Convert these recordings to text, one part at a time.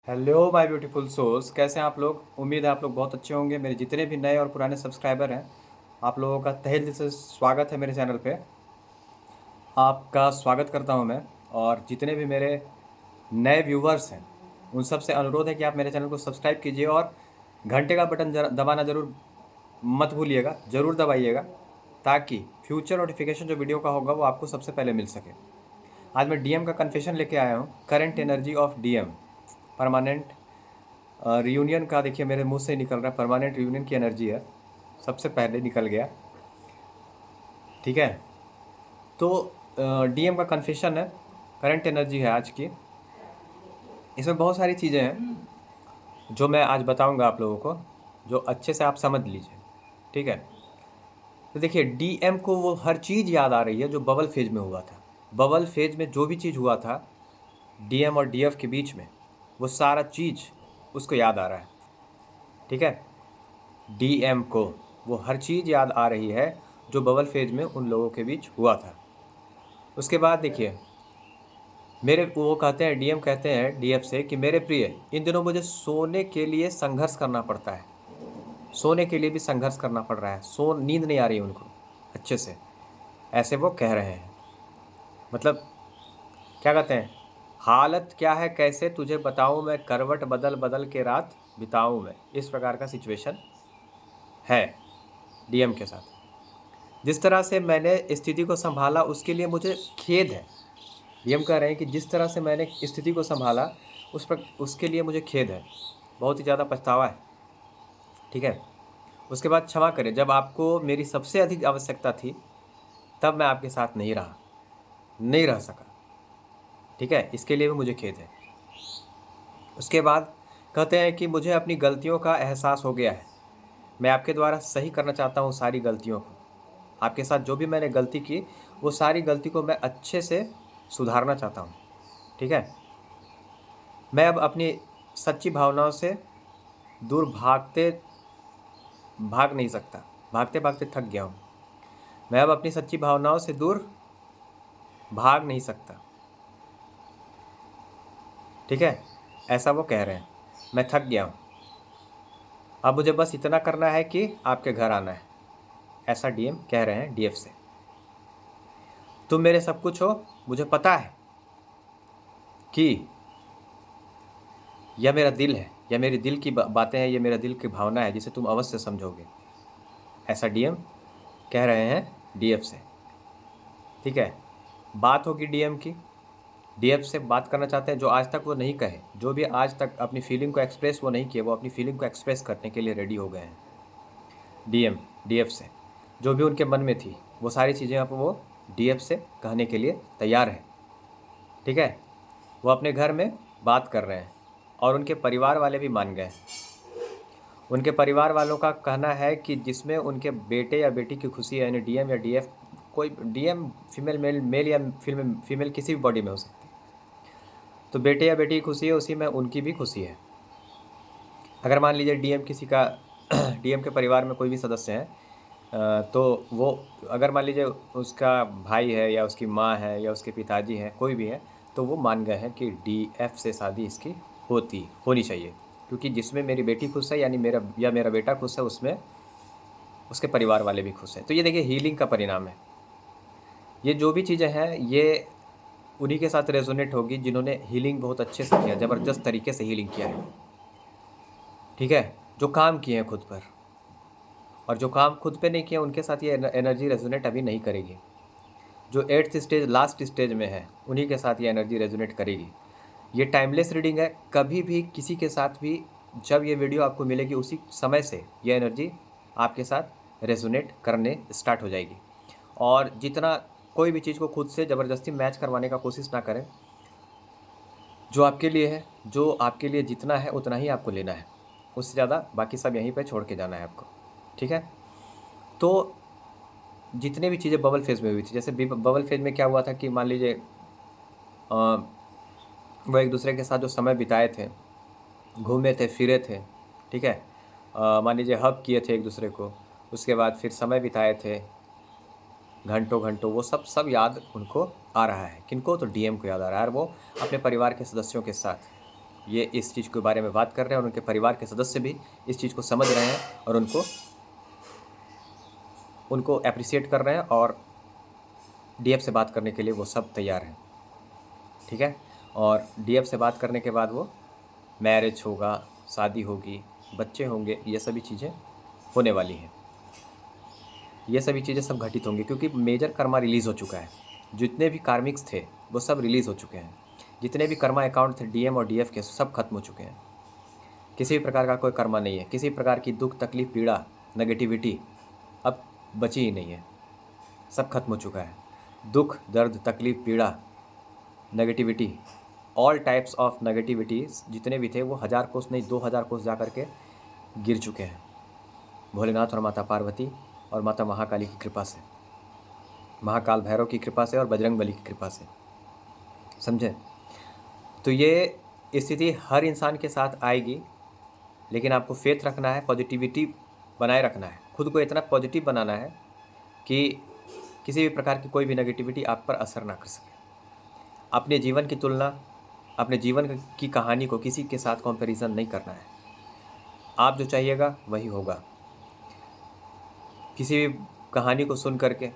Hello my beautiful souls, कैसे हैं आप लोग। उम्मीद है आप लोग बहुत अच्छे होंगे। मेरे जितने भी नए और पुराने सब्सक्राइबर हैं, आप लोगों का तहे दिल से स्वागत है मेरे चैनल पे। आपका स्वागत करता हूं मैं। और जितने भी मेरे नए व्यूवर्स हैं, उन सब से अनुरोध है कि आप मेरे चैनल को सब्सक्राइब कीजिए और घंटे का बटन दबाना ज़रूर मत भूलिएगा, ज़रूर दबाइएगा, ताकि फ्यूचर नोटिफिकेशन जो वीडियो का होगा वो आपको सबसे पहले मिल सके। आज मैं डीएम का कन्फेशन लेके आया हूँ, current energy of DM, permanent reunion का। देखिए मेरे मुंह से निकल रहा है, परमानेंट रियूनियन की एनर्जी है, सबसे पहले निकल गया। ठीक है, तो डीएम का कन्फेशन है, करंट एनर्जी है आज की। इसमें बहुत सारी चीज़ें हैं जो मैं आज बताऊंगा आप लोगों को, जो अच्छे से आप समझ लीजिए। ठीक है, तो देखिए डीएम को वो हर चीज़ याद आ रही है जो बबल फेज में हुआ था। बबल फेज में जो भी चीज़ हुआ था डीएम और डीएफ के बीच में, वो सारा चीज़ उसको याद आ रहा है। ठीक है, डीएम को वो हर चीज़ याद आ रही है जो बबल फेज में उन लोगों के बीच हुआ था। उसके बाद देखिए, मेरे वो कहते हैं, डीएम कहते हैं डीएफ से कि मेरे प्रिय, इन दिनों मुझे सोने के लिए संघर्ष करना पड़ता है। सोने के लिए भी संघर्ष करना पड़ रहा है, नींद नहीं आ रही उनको अच्छे से, ऐसे वो कह रहे हैं। मतलब क्या कहते हैं, हालत क्या है कैसे तुझे बताऊं मैं, करवट बदल बदल के रात बिताऊं मैं, इस प्रकार का सिचुएशन है डीएम के साथ। जिस तरह से मैंने स्थिति को संभाला उसके लिए मुझे खेद है। डीएम कह रहे हैं कि जिस तरह से मैंने स्थिति को संभाला उसके लिए मुझे खेद है, बहुत ही ज़्यादा पछतावा है। ठीक है, उसके बाद क्षमा करें, जब आपको मेरी सबसे अधिक आवश्यकता थी तब मैं आपके साथ नहीं रह सका। ठीक है, इसके लिए भी मुझे खेद है। उसके बाद कहते हैं कि मुझे अपनी गलतियों का एहसास हो गया है, मैं आपके द्वारा सही करना चाहता हूँ सारी गलतियों को। आपके साथ जो भी मैंने गलती की वो सारी गलती को मैं अच्छे से सुधारना चाहता हूँ। ठीक है, मैं अब अपनी सच्ची भावनाओं से दूर भाग नहीं सकता, भागते भागते थक गया हूँ। मैं अब अपनी सच्ची भावनाओं से दूर भाग नहीं सकता। ठीक है, ऐसा वो कह रहे हैं, मैं थक गया हूँ, अब मुझे बस इतना करना है कि आपके घर आना है, ऐसा डीएम कह रहे हैं डीएफ से। तुम मेरे सब कुछ हो, मुझे पता है कि यह मेरा दिल है, यह मेरे दिल की बातें हैं, ये मेरा दिल की भावना है जिसे तुम अवश्य समझोगे, ऐसा डीएम कह रहे हैं डीएफ से। ठीक है, बात होगी डीएम की, डीएफ से बात करना चाहते हैं जो आज तक वो नहीं कहे, जो भी आज तक अपनी फीलिंग को एक्सप्रेस वो नहीं किए, वो अपनी फीलिंग को एक्सप्रेस करने के लिए रेडी हो गए हैं। डीएम डीएफ से जो भी उनके मन में थी वो सारी चीज़ें अब वो डीएफ से कहने के लिए तैयार है। ठीक है, वो अपने घर में बात कर रहे हैं और उनके परिवार वाले भी मान गए। उनके परिवार वालों का कहना है कि जिसमें उनके बेटे या बेटी की खुशी है, यानी डीएम या डीएफ, कोई डीएम फीमेल मेल मेल या फीमेल किसी भी बॉडी में हो सकती है, तो बेटे या बेटी की खुशी है उसी में उनकी भी खुशी है। अगर मान लीजिए डीएम किसी का डीएम के परिवार में कोई भी सदस्य है, तो वो अगर मान लीजिए उसका भाई है या उसकी माँ है या उसके पिताजी हैं, कोई भी है, तो वो मान गए हैं कि डीएफ से शादी इसकी होनी चाहिए, क्योंकि जिसमें मेरी बेटी खुश है, यानी मेरा बेटा खुश है, उसमें उसके परिवार वाले भी खुश हैं। तो ये देखिए हीलिंग का परिणाम है। ये जो भी चीज़ें हैं ये उन्हीं के साथ रेजोनेट होगी जिन्होंने हीलिंग बहुत अच्छे से किया, ज़बरदस्त तरीके से हीलिंग किया है। ठीक है, जो काम किए हैं खुद पर, और जो काम खुद पे नहीं किया उनके साथ ये एनर्जी रेजोनेट अभी नहीं करेगी। जो 8th स्टेज, लास्ट स्टेज में है, उन्हीं के साथ ये एनर्जी रेजोनेट करेगी। ये टाइमलेस रीडिंग है, कभी भी किसी के साथ भी जब ये वीडियो आपको मिलेगी उसी समय से ये एनर्जी आपके साथ रेजोनेट करने स्टार्ट हो जाएगी। और जितना कोई भी चीज़ को खुद से ज़बरदस्ती मैच करवाने का कोशिश ना करें। जो आपके लिए है, जो आपके लिए जितना है उतना ही आपको लेना है, उससे ज़्यादा बाकी सब यहीं पे छोड़ के जाना है आपको। ठीक है, तो जितने भी चीज़ें बबल फेज़ में हुई थी, जैसे बबल फेज़ में क्या हुआ था कि मान लीजिए वो एक दूसरे के साथ जो समय बिताए थे, घूमे थे फिरे थे। ठीक है, मान लीजिए हग किए थे एक दूसरे को, उसके बाद फिर समय बिताए थे घंटों घंटों, वो सब याद उनको आ रहा है। किनको? तो डीएम को याद आ रहा है, और वो अपने परिवार के सदस्यों के साथ ये इस चीज़ के बारे में बात कर रहे हैं और उनके परिवार के सदस्य भी इस चीज़ को समझ रहे हैं और उनको अप्रिशिएट कर रहे हैं और डीएफ से बात करने के लिए वो सब तैयार हैं। ठीक है, और डीएफ से बात करने के बाद वो मैरिज होगा, शादी होगी, बच्चे होंगे, ये सभी चीज़ें होने वाली हैं। ये सभी चीज़ें सब घटित होंगी क्योंकि मेजर कर्मा रिलीज़ हो चुका है। जितने भी कार्मिक्स थे वो सब रिलीज़ हो चुके हैं। जितने भी कर्मा अकाउंट थे डीएम और डीएफ के सब खत्म हो चुके हैं। किसी भी प्रकार का कोई कर्मा नहीं है। किसी प्रकार की दुख, तकलीफ, पीड़ा, नेगेटिविटी अब बची ही नहीं है। सब खत्म हो चुका है। दुख, दर्द, तकलीफ, पीड़ा, negativity, all types of negativities जितने भी थे वो 1000 कोस नहीं 2000 कोस जा कर के गिर चुके हैं भोलेनाथ और माता पार्वती और माता महाकाली की कृपा से, महाकाल भैरव की कृपा से और बजरंग बली की कृपा से। समझे? तो ये स्थिति हर इंसान के साथ आएगी, लेकिन आपको फेथ रखना है, पॉजिटिविटी बनाए रखना है, खुद को इतना पॉजिटिव बनाना है कि किसी भी प्रकार की कोई भी नेगेटिविटी आप पर असर ना कर सके। अपने जीवन की तुलना, अपने जीवन की कहानी को किसी के साथ कंपैरिजन नहीं करना है। आप जो चाहिएगा वही होगा। किसी भी कहानी को सुन करके,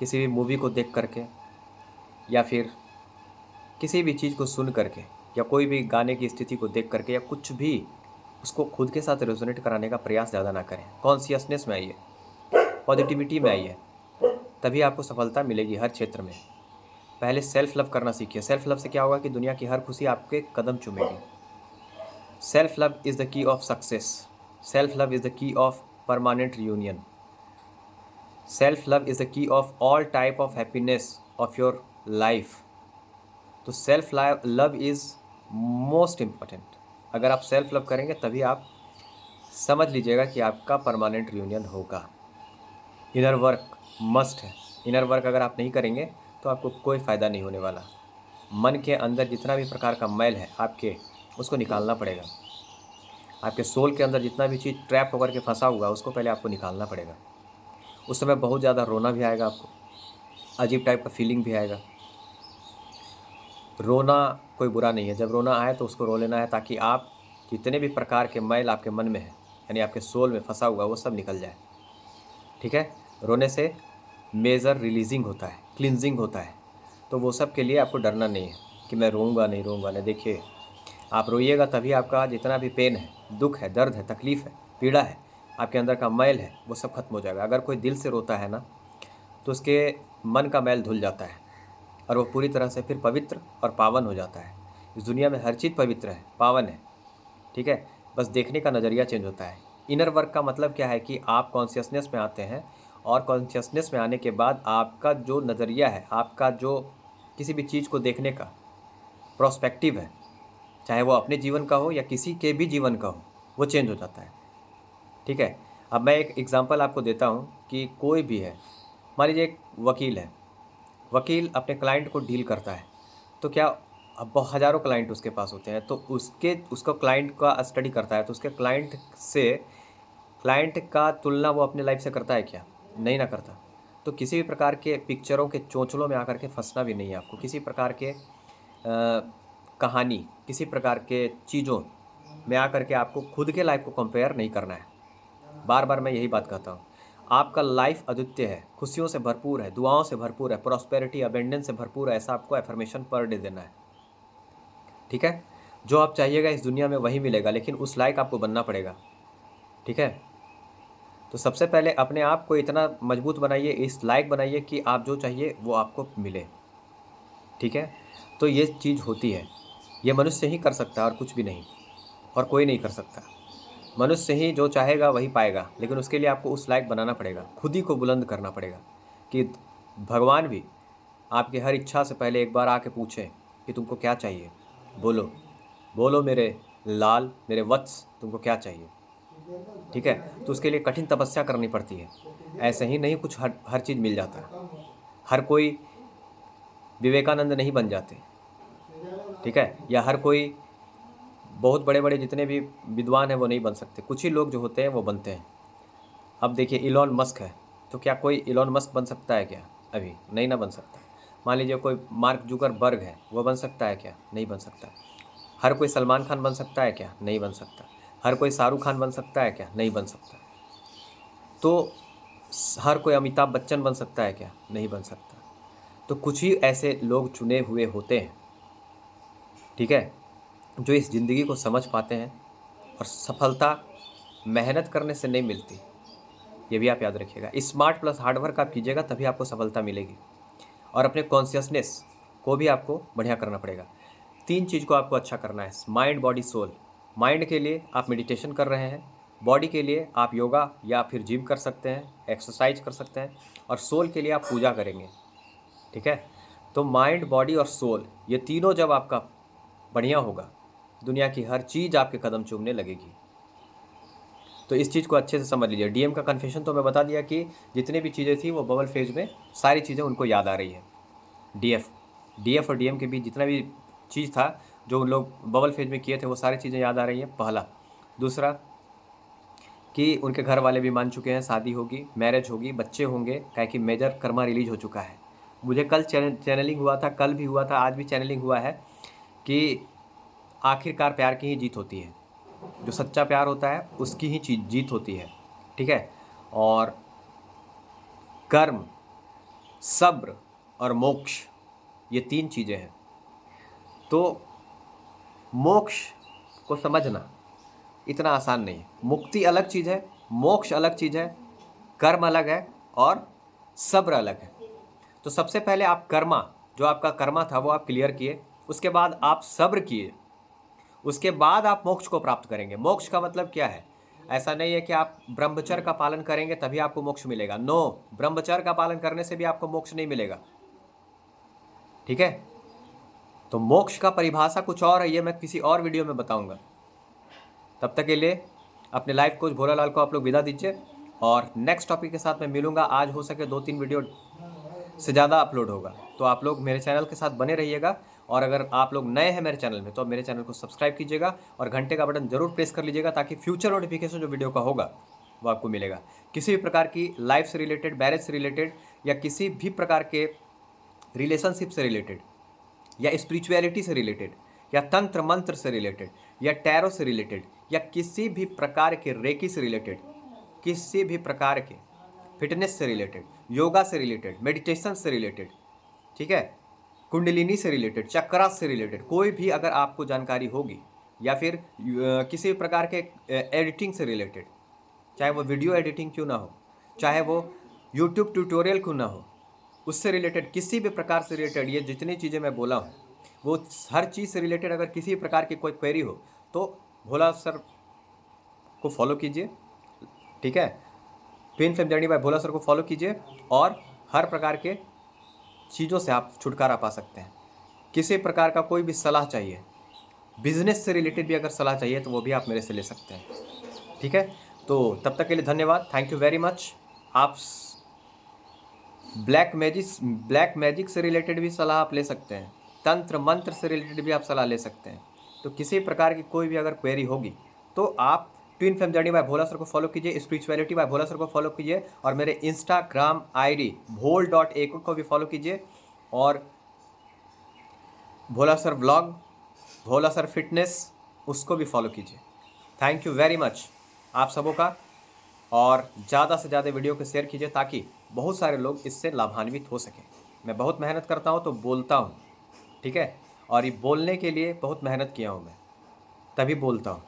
किसी भी मूवी को देख करके या फिर किसी भी चीज़ को सुन करके या कोई भी गाने की स्थिति को देख करके या कुछ भी उसको खुद के साथ रेजोनेट कराने का प्रयास ज़्यादा ना करें। कॉन्शियसनेस में आइए, पॉजिटिविटी में आइए, तभी आपको सफलता मिलेगी हर क्षेत्र में। पहले सेल्फ लव करना सीखिए। सेल्फ लव से क्या होगा कि दुनिया की हर खुशी आपके कदम चूमेगी। Self love is the key of success. Self love is the key of permanent reunion. Self love is the key of all type of happiness of your life. तो self love is most important. अगर आप self love करेंगे तभी आप समझ लीजिएगा कि आपका परमानेंट रियूनियन होगा। इनर वर्क मस्ट है। इनर वर्क अगर आप नहीं करेंगे तो आपको कोई फ़ायदा नहीं होने वाला। मन के अंदर जितना भी प्रकार का मैल है आपके, उसको निकालना पड़ेगा। आपके सोल के अंदर जितना भी चीज़ ट्रैप होकर के फंसा हुआ है उसको पहले आपको निकालना पड़ेगा। उस समय बहुत ज़्यादा रोना भी आएगा, आपको अजीब टाइप का फीलिंग भी आएगा। रोना कोई बुरा नहीं है। जब रोना आए तो उसको रो लेना है ताकि आप जितने भी प्रकार के मैल आपके मन में है, यानी आपके सोल में फंसा हुआ, वो सब निकल जाए। ठीक है? रोने से मेजर रिलीजिंग होता है, क्लिनजिंग होता है। तो वो सब के लिए आपको डरना नहीं है कि मैं रोऊंगा नहीं। देखिए, आप रोइएगा तभी आपका जितना भी पेन है, दुख है, दर्द है, तकलीफ़ है, पीड़ा है, आपके अंदर का मैल है, वो सब खत्म हो जाएगा। अगर कोई दिल से रोता है ना तो उसके मन का मैल धुल जाता है और वो पूरी तरह से फिर पवित्र और पावन हो जाता है। इस दुनिया में हर चीज़ पवित्र है, पावन है। ठीक है? बस देखने का नज़रिया चेंज होता है। इनर वर्क का मतलब क्या है कि आप कॉन्शियसनेस में आते हैं और कॉन्शियसनेस में आने के बाद आपका जो नज़रिया है, आपका जो किसी भी चीज़ को देखने का प्रोस्पेक्टिव है, चाहे वो अपने जीवन का हो या किसी के भी जीवन का हो, वो चेंज हो जाता है। ठीक है? अब मैं एक एग्जांपल आपको देता हूँ कि कोई भी है, मान लीजिए एक वकील है। वकील अपने क्लाइंट को डील करता है, तो क्या अब हज़ारों क्लाइंट उसके पास होते हैं, तो उसको क्लाइंट का स्टडी करता है, तो उसके क्लाइंट का तुलना वो अपने लाइफ से करता है क्या? नहीं ना करता। तो किसी भी प्रकार के पिक्चरों के चोंचलों में आकर के फंसना भी नहीं है आपको। किसी प्रकार के कहानी, किसी प्रकार के चीज़ों में आकर के आपको खुद के लाइफ को कंपेयर नहीं करना है। बार बार मैं यही बात कहता हूँ। आपका लाइफ अद्वितीय है, खुशियों से भरपूर है, दुआओं से भरपूर है, प्रॉस्पेरिटी अबेंडेंस से भरपूर है। ऐसा आपको एफर्मेशन पर डे देना है। ठीक है? जो आप चाहिएगा इस दुनिया में वही मिलेगा, लेकिन उस लायक आपको बनना पड़ेगा। ठीक है? तो सबसे पहले अपने आप को इतना मजबूत बनाइए, इस लायक बनाइए कि आप जो चाहिए वो आपको मिले। ठीक है? तो ये चीज़ होती है, ये मनुष्य ही कर सकता है और कुछ भी नहीं, और कोई नहीं कर सकता। मनुष्य ही जो चाहेगा वही पाएगा, लेकिन उसके लिए आपको उस लायक बनाना पड़ेगा, खुद ही को बुलंद करना पड़ेगा कि भगवान भी आपकी हर इच्छा से पहले एक बार आके पूछें कि तुमको क्या चाहिए। बोलो, बोलो मेरे लाल, मेरे वत्स, तुमको क्या चाहिए। ठीक है? तो उसके लिए कठिन तपस्या करनी पड़ती है। ऐसे ही नहीं कुछ हर चीज़ मिल जाता है। हर कोई विवेकानंद नहीं बन जाते। ठीक है? या हर कोई बहुत बड़े बड़े जितने भी विद्वान हैं वो नहीं बन सकते। कुछ ही लोग जो होते हैं वो बनते हैं। अब देखिए, इलॉन मस्क है, तो क्या कोई इलॉन मस्क बन सकता है क्या? अभी नहीं ना बन सकता। मान लीजिए कोई मार्क जुकरबर्ग है, वो बन सकता है क्या? नहीं बन सकता। हर कोई सलमान खान बन सकता है क्या? नहीं बन सकता। हर कोई शाहरुख खान बन सकता है क्या? नहीं बन सकता। तो हर कोई अमिताभ बच्चन बन सकता है क्या? नहीं बन सकता। तो कुछ ही ऐसे लोग चुने हुए होते हैं, ठीक है, जो इस ज़िंदगी को समझ पाते हैं। और सफलता मेहनत करने से नहीं मिलती, ये भी आप याद रखिएगा। स्मार्ट प्लस हार्ड वर्क आप कीजिएगा तभी आपको सफलता मिलेगी। और अपने कॉन्शियसनेस को भी आपको बढ़िया करना पड़ेगा। 3 चीज़ को आपको अच्छा करना है, माइंड, बॉडी, सोल। माइंड के लिए आप मेडिटेशन कर रहे हैं, बॉडी के लिए आप योगा या फिर जिम कर सकते हैं, एक्सरसाइज कर सकते हैं, और सोल के लिए आप पूजा करेंगे, ठीक है। तो माइंड, बॉडी और सोल, ये तीनों जब आपका बढ़िया होगा, दुनिया की हर चीज़ आपके कदम चूमने लगेगी। तो इस चीज़ को अच्छे से समझ लीजिए। डीएम का कन्फेशन तो मैं बता दिया कि जितनी भी चीज़ें थी वो बबल फेज में सारी चीज़ें उनको याद आ रही है। डीएफ और डीएम के बीच जितना भी चीज़ था जो उन लोग बबल फेज में किए थे वो सारी चीज़ें याद आ रही हैं, पहला। दूसरा कि उनके घर वाले भी मान चुके हैं, शादी होगी, मैरिज होगी, बच्चे होंगे, क्या कि मेजर कर्मा रिलीज हो चुका है। मुझे कल चैनलिंग हुआ था, कल भी हुआ था, आज भी चैनलिंग हुआ है कि आखिरकार प्यार की ही जीत होती है। जो सच्चा प्यार होता है उसकी ही जीत होती है, ठीक है। और कर्म, सब्र और मोक्ष, ये 3 चीज़ें हैं। तो मोक्ष को समझना इतना आसान नहीं है। मुक्ति अलग चीज़ है, मोक्ष अलग चीज़ है, कर्म अलग है और सब्र अलग है। तो सबसे पहले आप कर्मा, जो आपका कर्मा था वो आप क्लियर किए, उसके बाद आप सब्र किए, उसके बाद आप मोक्ष को प्राप्त करेंगे। मोक्ष का मतलब क्या है? ऐसा नहीं है कि आप ब्रह्मचर्य का पालन करेंगे तभी आपको मोक्ष मिलेगा। नो, ब्रह्मचर्य का पालन करने से भी आपको मोक्ष नहीं मिलेगा, ठीक है। तो मोक्ष का परिभाषा कुछ और है, ये मैं किसी और वीडियो में बताऊंगा। तब तक के लिए अपने लाइफ कोच भोलालाल को आप लोग विदा दीजिए, और नेक्स्ट टॉपिक के साथ मैं मिलूंगा। आज हो सके 2-3 वीडियो से ज़्यादा अपलोड होगा, तो आप लोग मेरे चैनल के साथ बने रहिएगा। और अगर आप लोग नए हैं मेरे चैनल में तो मेरे चैनल को सब्सक्राइब कीजिएगा और घंटे का बटन जरूर प्रेस कर लीजिएगा, ताकि फ्यूचर नोटिफिकेशन जो वीडियो का होगा वो आपको मिलेगा। किसी भी प्रकार की लाइफ से रिलेटेड, मैरिज से रिलेटेड, या किसी भी प्रकार के रिलेशनशिप से रिलेटेड, या स्पिरिचुअलिटी से रिलेटेड, या तंत्र मंत्र से रिलेटेड, या टैरो से रिलेटेड, या किसी भी प्रकार के रेकी से रिलेटेड, किसी भी प्रकार के फिटनेस से रिलेटेड, योगा से रिलेटेड, मेडिटेशन से रिलेटेड, ठीक है, कुंडलिनी से रिलेटेड, चक्रा से रिलेटेड, कोई भी अगर आपको जानकारी होगी, या फिर किसी भी प्रकार के एडिटिंग से रिलेटेड, चाहे वो वीडियो एडिटिंग क्यों ना हो, चाहे वो यूट्यूब ट्यूटोरियल क्यों ना हो, उससे रिलेटेड किसी भी प्रकार से रिलेटेड, ये जितनी चीज़ें मैं बोला हूँ वो हर चीज़ से रिलेटेड अगर किसी भी प्रकार की कोई क्वेरी हो तो भोला सर को फॉलो कीजिए, ठीक है। ट्विन फ्लेम जर्नी बाय भोला सर को फॉलो कीजिए, और हर प्रकार के चीज़ों से आप छुटकारा पा सकते हैं। किसी प्रकार का कोई भी सलाह चाहिए, बिजनेस से रिलेटेड भी अगर सलाह चाहिए तो वो भी आप मेरे से ले सकते हैं, ठीक है। तो तब तक के लिए धन्यवाद, थैंक यू वेरी मच। आप ब्लैक मैजिक से रिलेटेड भी सलाह आप ले सकते हैं, तंत्र मंत्र से रिलेटेड भी आप सलाह ले सकते हैं। तो किसी प्रकार की कोई भी अगर क्वेरी होगी तो आप ट्विन फ्लेम जर्नी बाय भोला सर को फॉलो कीजिए, स्पिरिचुअलिटी बाय भोला सर को फॉलो कीजिए, और मेरे इंस्टाग्राम ID भोल.एको को भी फॉलो कीजिए, और भोला सर ब्लॉग, भोला सर फिटनेस, उसको भी फॉलो कीजिए। थैंक यू वेरी मच आप सबों का, और ज़्यादा से ज़्यादा वीडियो को शेयर कीजिए ताकि बहुत सारे लोग इससे लाभान्वित हो सकें। मैं बहुत मेहनत करता हूँ तो बोलता हूँ, ठीक है, और ये बोलने के लिए बहुत मेहनत किया हूँ मैं, तभी बोलता हूँ,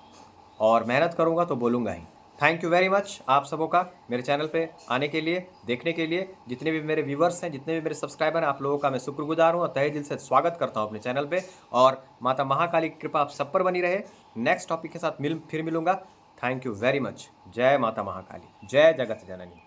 और मेहनत करूँगा तो बोलूँगा ही। थैंक यू वेरी मच आप सबों का मेरे चैनल पे आने के लिए, देखने के लिए। जितने भी मेरे व्यूवर्स हैं, जितने भी मेरे सब्सक्राइबर हैं, आप लोगों का मैं शुक्रगुजार हूँ और तहे दिल से स्वागत करता हूँ अपने चैनल पे। और माता महाकाली की कृपा आप सब पर बनी रहे। नेक्स्ट टॉपिक के साथ फिर मिलूंगा। Thank you very much. जय माता महाकाली, जय जगत जननी।